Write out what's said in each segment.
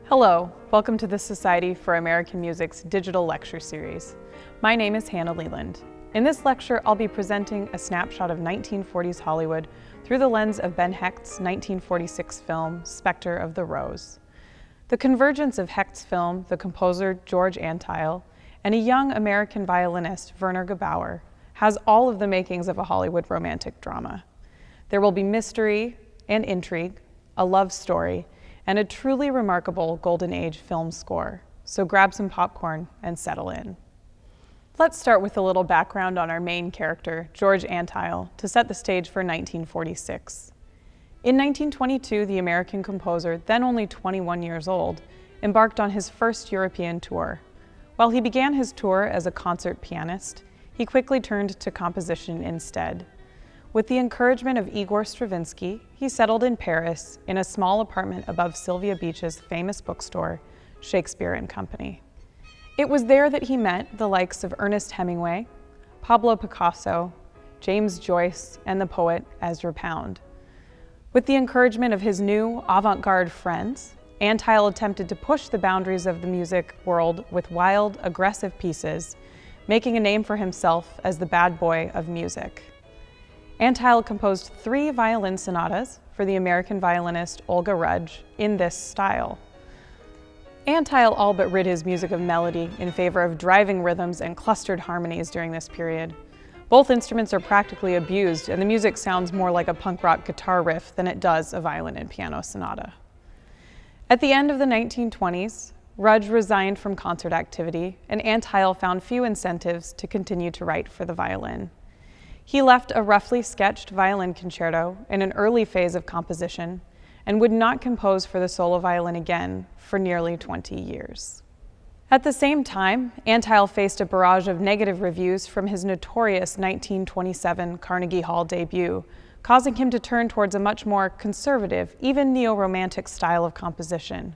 Hello, welcome to the Society for American Music's digital lecture series. My name is Hedy Leland. In this lecture, I'll be presenting a snapshot of 1940s Hollywood through the lens of Ben Hecht's 1946 film, Specter of the Rose. The convergence of Hecht's film, the composer George Antheil, and a young American violinist, Werner Gebauer, has all of the makings of a Hollywood romantic drama. There will be mystery and intrigue, a love story, and a truly remarkable Golden Age film score. So grab some popcorn and settle in. Let's start with a little background on our main character, George Antheil, to set the stage for 1946. In 1922, the American composer, then only 21 years old, embarked on his first European tour. While he began his tour as a concert pianist, he quickly turned to composition instead. With the encouragement of Igor Stravinsky, he settled in Paris in a small apartment above Sylvia Beach's famous bookstore, Shakespeare and Company. It was there that he met the likes of Ernest Hemingway, Pablo Picasso, James Joyce, and the poet Ezra Pound. With the encouragement of his new avant-garde friends, Antheil attempted to push the boundaries of the music world with wild, aggressive pieces, making a name for himself as the bad boy of music. Antheil composed 3 violin sonatas for the American violinist Olga Rudge in this style. Antheil all but rid his music of melody in favor of driving rhythms and clustered harmonies during this period. Both instruments are practically abused, and the music sounds more like a punk rock guitar riff than it does a violin and piano sonata. At the end of the 1920s, Rudge resigned from concert activity, and Antheil found few incentives to continue to write for the violin. He left a roughly sketched violin concerto in an early phase of composition and would not compose for the solo violin again for nearly 20 years. At the same time, Antheil faced a barrage of negative reviews from his notorious 1927 Carnegie Hall debut, causing him to turn towards a much more conservative, even neo-romantic style of composition.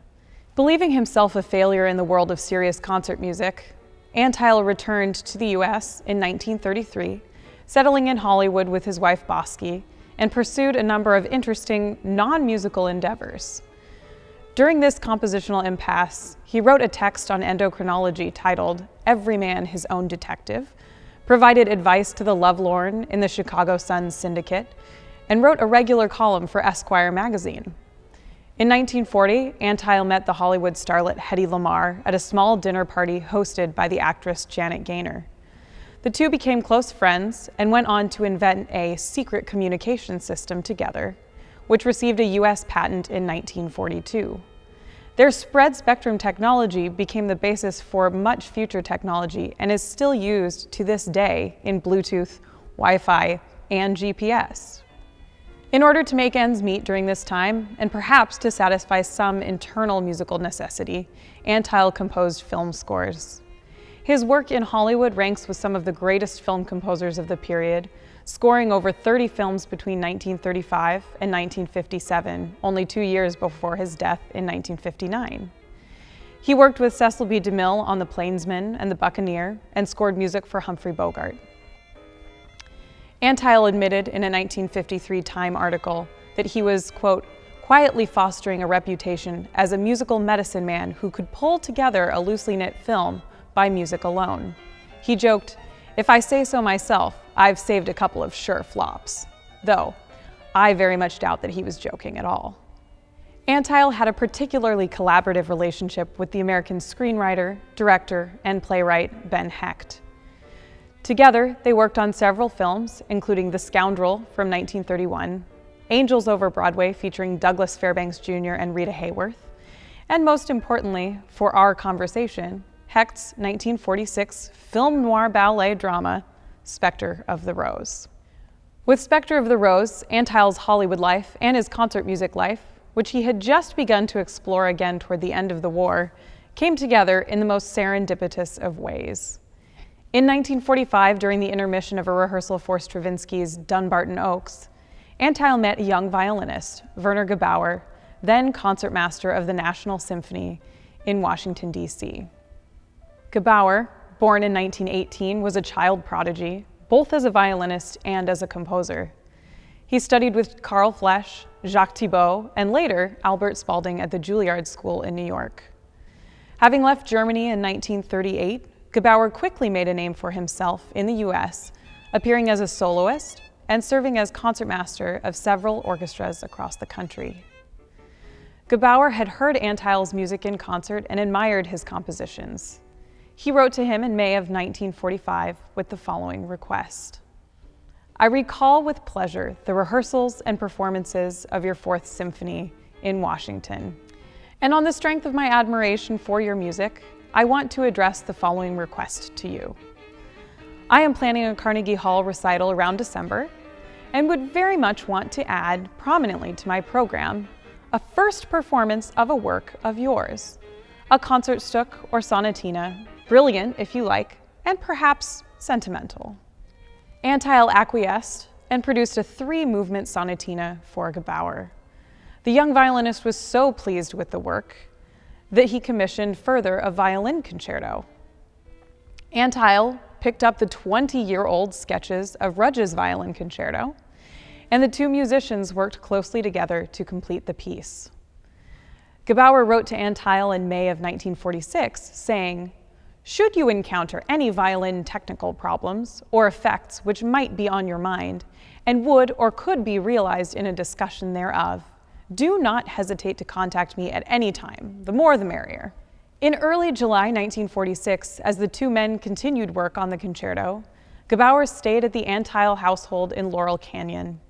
Believing himself a failure in the world of serious concert music, Antheil returned to the US in 1933, settling in Hollywood with his wife Bosky, and pursued a number of interesting non-musical endeavors. During this compositional impasse, he wrote a text on endocrinology titled "Every Man His Own Detective," provided advice to the lovelorn in the Chicago Sun-Syndicate, and wrote a regular column for Esquire magazine. In 1940, Antheil met the Hollywood starlet Hedy Lamarr at a small dinner party hosted by the actress Janet Gaynor. The two became close friends and went on to invent a secret communication system together, which received a US patent in 1942. Their spread spectrum technology became the basis for much future technology and is still used to this day in Bluetooth, Wi-Fi, and GPS. In order to make ends meet during this time, and perhaps to satisfy some internal musical necessity, Antheil composed film scores. His work in Hollywood ranks with some of the greatest film composers of the period, scoring over 30 films between 1935 and 1957, only 2 years before his death in 1959. He worked with Cecil B. DeMille on The Plainsman and The Buccaneer, and scored music for Humphrey Bogart. Antheil admitted in a 1953 Time article that he was, quote, quietly fostering a reputation as a musical medicine man who could pull together a loosely knit film by music alone. He joked, "If I say so myself, I've saved a couple of sure flops," though I very much doubt that he was joking at all. Antheil had a particularly collaborative relationship with the American screenwriter, director, and playwright Ben Hecht. Together, they worked on several films, including The Scoundrel from 1931, Angels Over Broadway featuring Douglas Fairbanks Jr. and Rita Hayworth, and most importantly, for our conversation, Hecht's 1946 film noir ballet drama, Specter of the Rose. With Specter of the Rose, Antheil's Hollywood life and his concert music life, which he had just begun to explore again toward the end of the war, came together in the most serendipitous of ways. In 1945, during the intermission of a rehearsal for Stravinsky's Dunbarton Oaks, Antheil met a young violinist, Werner Gebauer, then concertmaster of the National Symphony in Washington, D.C. Gebauer, born in 1918, was a child prodigy, both as a violinist and as a composer. He studied with Carl Flesch, Jacques Thibault, and later Albert Spalding at the Juilliard School in New York. Having left Germany in 1938, Gebauer quickly made a name for himself in the US, appearing as a soloist and serving as concertmaster of several orchestras across the country. Gebauer had heard Antheil's music in concert and admired his compositions. He wrote to him in May of 1945 with the following request. I recall with pleasure the rehearsals and performances of your Fourth Symphony in Washington. And on the strength of my admiration for your music, I want to address the following request to you. I am planning a Carnegie Hall recital around December and would very much want to add prominently to my program a first performance of a work of yours, a Concertstück or sonatina, brilliant if you like, and perhaps sentimental. Antheil acquiesced and produced a 3-movement sonatina for Gebauer. The young violinist was so pleased with the work that he commissioned further a violin concerto. Antheil picked up the 20-year-old sketches of Rudge's violin concerto, and the two musicians worked closely together to complete the piece. Gebauer wrote to Antheil in May of 1946, saying, should you encounter any violin technical problems or effects which might be on your mind and would or could be realized in a discussion thereof, do not hesitate to contact me at any time, the more the merrier. In early July 1946, as the two men continued work on the concerto, Gebauer stayed at the Antheil household in Laurel Canyon.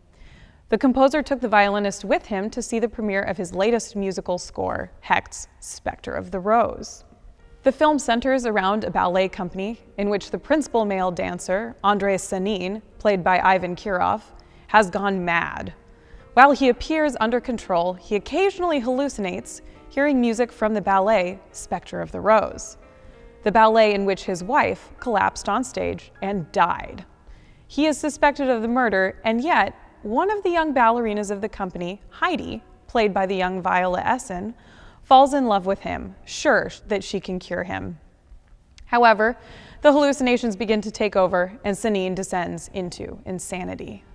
The composer took the violinist with him to see the premiere of his latest musical score, Hecht's Specter of the Rose. The film centers around a ballet company in which the principal male dancer, Andrei Sanin, played by Ivan Kirov, has gone mad. While he appears under control, he occasionally hallucinates, hearing music from the ballet Specter of the Rose, the ballet in which his wife collapsed on stage and died. He is suspected of the murder, and yet one of the young ballerinas of the company, Hedy, played by the young Viola Essen, falls in love with him, sure that she can cure him. However, the hallucinations begin to take over and Sanin descends into insanity.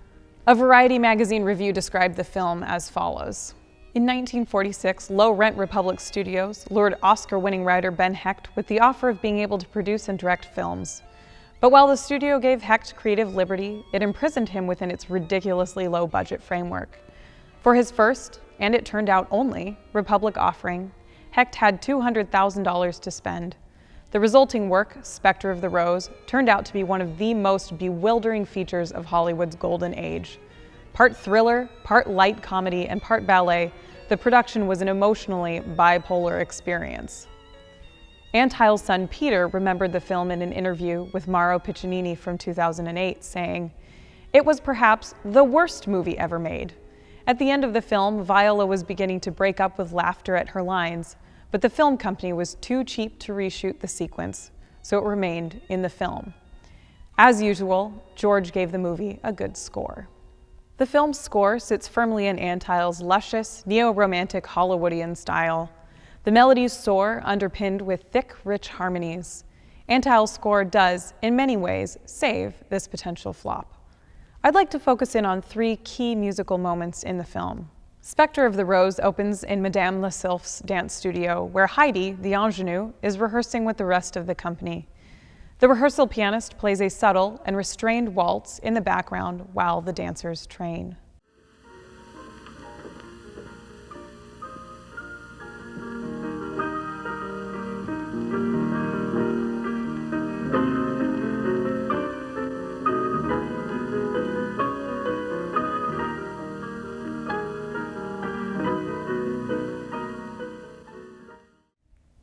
A Variety magazine review described the film as follows. In 1946, low-rent Republic Studios lured Oscar-winning writer Ben Hecht with the offer of being able to produce and direct films. But while the studio gave Hecht creative liberty, it imprisoned him within its ridiculously low-budget framework. For his first, and it turned out only, Republic offering, Hecht had $200,000 to spend. The resulting work, Specter of the Rose, turned out to be one of the most bewildering features of Hollywood's golden age. Part thriller, part light comedy, and part ballet, the production was an emotionally bipolar experience. Antheil's son Peter remembered the film in an interview with Mauro Piccinini from 2008, saying, "It was perhaps the worst movie ever made. At the end of the film, Viola was beginning to break up with laughter at her lines, but the film company was too cheap to reshoot the sequence, so it remained in the film." As usual, George gave the movie a good score. The film's score sits firmly in Antheil's luscious, neo-romantic Hollywoodian style. The melodies soar, underpinned with thick, rich harmonies. Antheil's score does, in many ways, save this potential flop. I'd like to focus in on 3 key musical moments in the film. Specter of the Rose opens in Madame La Sylph's dance studio, where Hedy, the ingenue, is rehearsing with the rest of the company. The rehearsal pianist plays a subtle and restrained waltz in the background while the dancers train.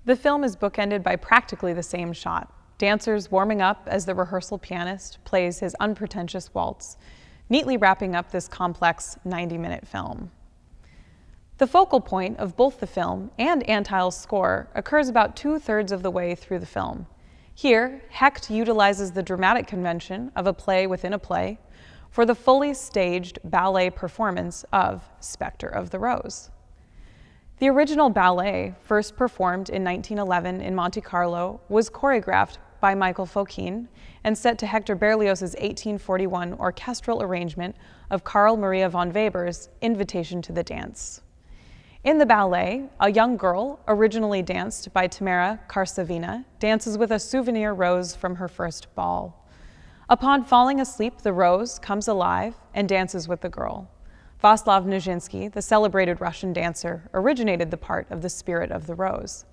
The film is bookended by practically the same shot, dancers warming up as the rehearsal pianist plays his unpretentious waltz, neatly wrapping up this complex 90-minute film. The focal point of both the film and Antheil's score occurs about 2/3 of the way through the film. Here, Hecht utilizes the dramatic convention of a play within a play for the fully staged ballet performance of Specter of the Rose. The original ballet, first performed in 1911 in Monte Carlo, was choreographed by Michael Fokine and set to Hector Berlioz's 1841 orchestral arrangement of Carl Maria von Weber's Invitation to the Dance. In the ballet, a young girl, originally danced by Tamara Karsavina, dances with a souvenir rose from her first ball. Upon falling asleep, the rose comes alive and dances with the girl. Vaslav Nijinsky, the celebrated Russian dancer, originated the part of the Spirit of the Rose.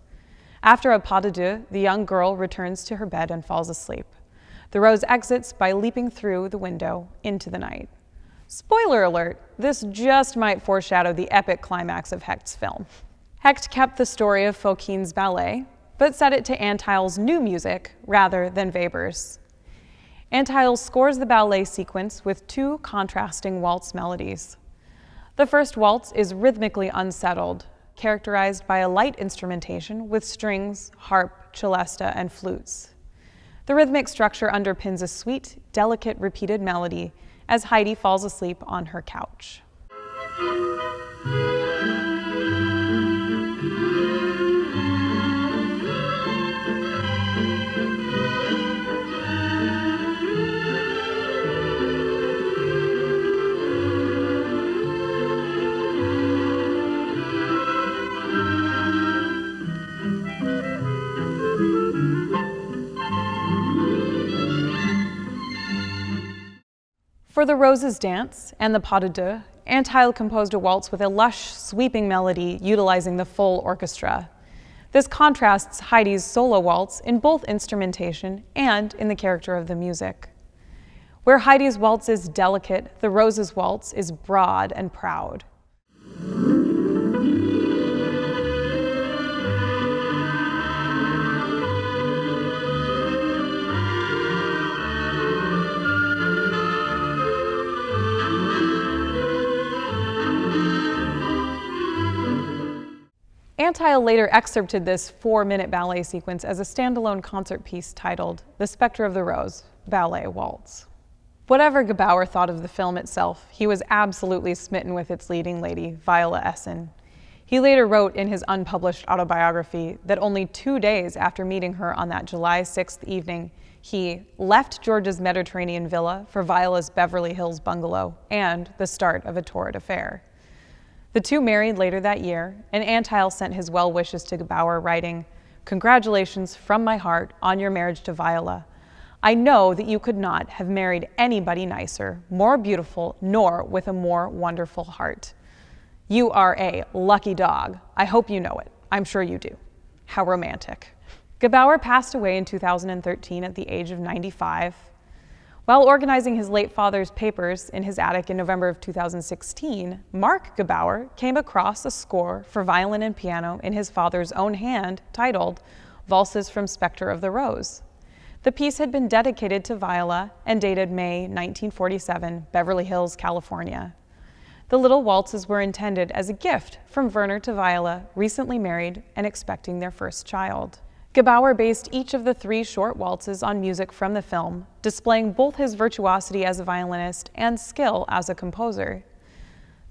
After a pas de deux, the young girl returns to her bed and falls asleep. The rose exits by leaping through the window into the night. Spoiler alert, this just might foreshadow the epic climax of Hecht's film. Hecht kept the story of Fokine's ballet, but set it to Antheil's new music rather than Weber's. Antheil scores the ballet sequence with two contrasting waltz melodies. The first waltz is rhythmically unsettled, characterized by a light instrumentation with strings, harp, celesta, and flutes. The rhythmic structure underpins a sweet, delicate, repeated melody as Hedy falls asleep on her couch. For the Rose's Dance and the Pas de Deux, Antheil composed a waltz with a lush, sweeping melody utilizing the full orchestra. This contrasts Hedy's solo waltz in both instrumentation and in the character of the music. Where Hedy's waltz is delicate, the Rose's waltz is broad and proud. Antheil later excerpted this 4-minute ballet sequence as a standalone concert piece titled The Specter of the Rose, Ballet Waltz. Whatever Gebauer thought of the film itself, he was absolutely smitten with its leading lady, Viola Essen. He later wrote in his unpublished autobiography that only 2 days after meeting her on that July 6th evening, he left George's Mediterranean villa for Viola's Beverly Hills bungalow and the start of a torrid affair. The two married later that year, and Antheil sent his well wishes to Gebauer, writing, "Congratulations from my heart on your marriage to Viola. I know that you could not have married anybody nicer, more beautiful, nor with a more wonderful heart. You are a lucky dog. I hope you know it. I'm sure you do." How romantic. Gebauer passed away in 2013 at the age of 95. While organizing his late father's papers in his attic in November of 2016, Mark Gebauer came across a score for violin and piano in his father's own hand titled Valses from Specter of the Rose. The piece had been dedicated to Viola and dated May 1947, Beverly Hills, California. The little waltzes were intended as a gift from Werner to Viola, recently married and expecting their first child. Gebauer based each of the 3 short waltzes on music from the film, displaying both his virtuosity as a violinist and skill as a composer.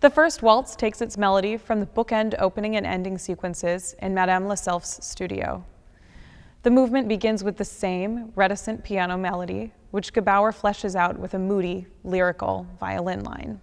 The first waltz takes its melody from the bookend opening and ending sequences in Madame Lasself's studio. The movement begins with the same reticent piano melody, which Gebauer fleshes out with a moody, lyrical violin line.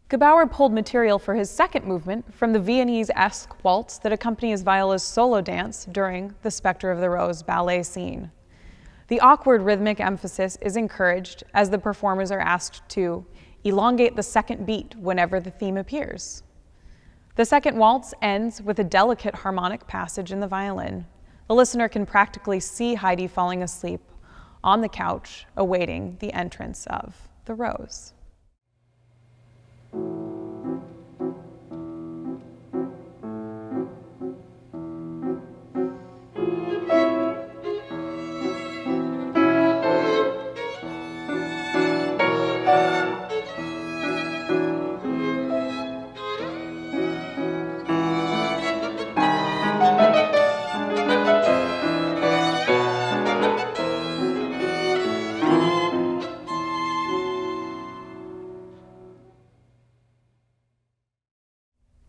Gebauer pulled material for his second movement from the Viennese-esque waltz that accompanies Viola's solo dance during the Specter of the Rose ballet scene. The awkward rhythmic emphasis is encouraged as the performers are asked to elongate the second beat whenever the theme appears. The second waltz ends with a delicate harmonic passage in the violin. The listener can practically see Hedy falling asleep on the couch, awaiting the entrance of the rose.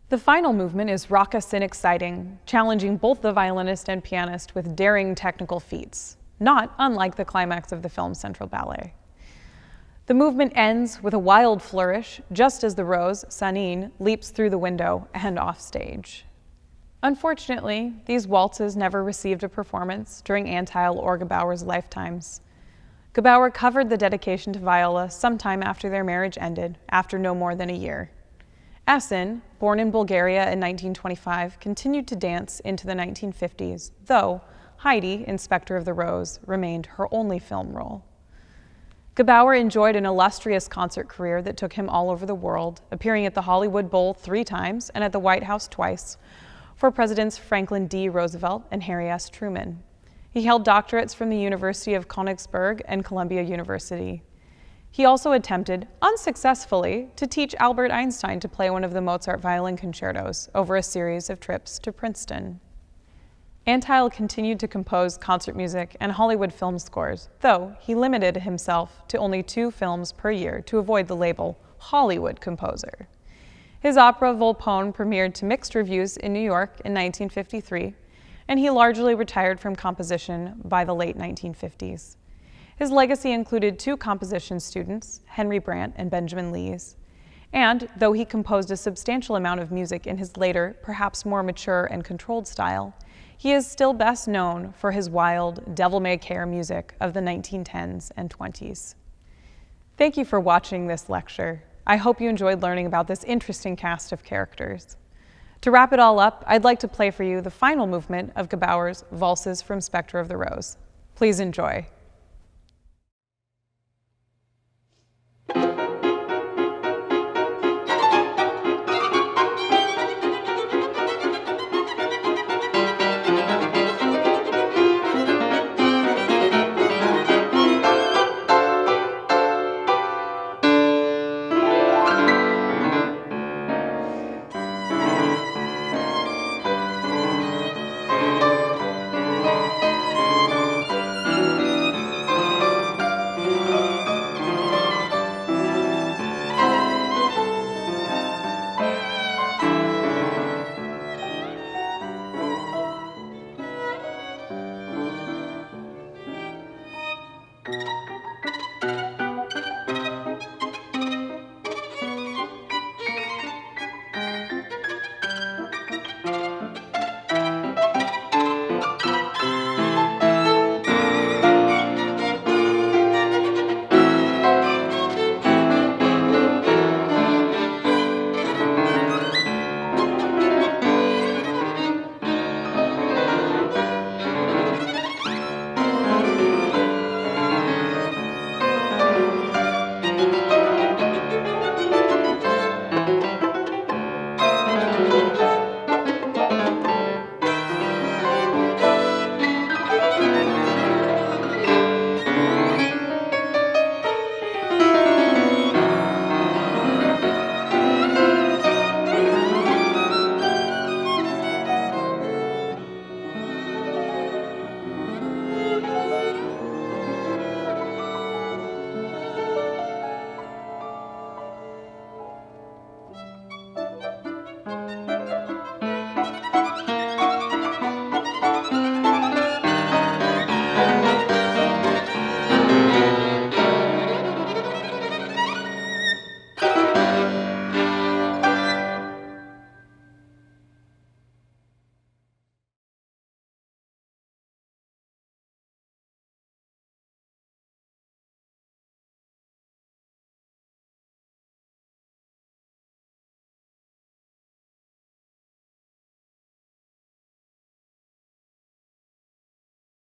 The final movement is raucous and exciting, challenging both the violinist and pianist with daring technical feats, not unlike the climax of the film's central ballet. The movement ends with a wild flourish, just as the rose, Sanin, leaps through the window and off stage. Unfortunately, these waltzes never received a performance during Antheil or Gebauer's lifetimes. Gebauer covered the dedication to Viola sometime after their marriage ended, after no more than a year. Essen, born in Bulgaria in 1925, continued to dance into the 1950s, though Hedy, in Specter of the Rose, remained her only film role. Gebauer enjoyed an illustrious concert career that took him all over the world, appearing at the Hollywood Bowl 3 times and at the White House twice for Presidents Franklin D. Roosevelt and Harry S. Truman. He held doctorates from the University of Königsberg and Columbia University. He also attempted, unsuccessfully, to teach Albert Einstein to play one of the Mozart violin concertos over a series of trips to Princeton. Antheil continued to compose concert music and Hollywood film scores, though he limited himself to only 2 films per year to avoid the label Hollywood composer. His opera Volpone premiered to mixed reviews in New York in 1953, and he largely retired from composition by the late 1950s. His legacy included 2 composition students, Henry Brandt and Benjamin Lees, and though he composed a substantial amount of music in his later, perhaps more mature and controlled style, he is still best known for his wild, devil-may-care music of the 1910s and 20s. Thank you for watching this lecture. I hope you enjoyed learning about this interesting cast of characters. To wrap it all up, I'd like to play for you the final movement of Gebauer's Valses from Specter of the Rose. Please enjoy.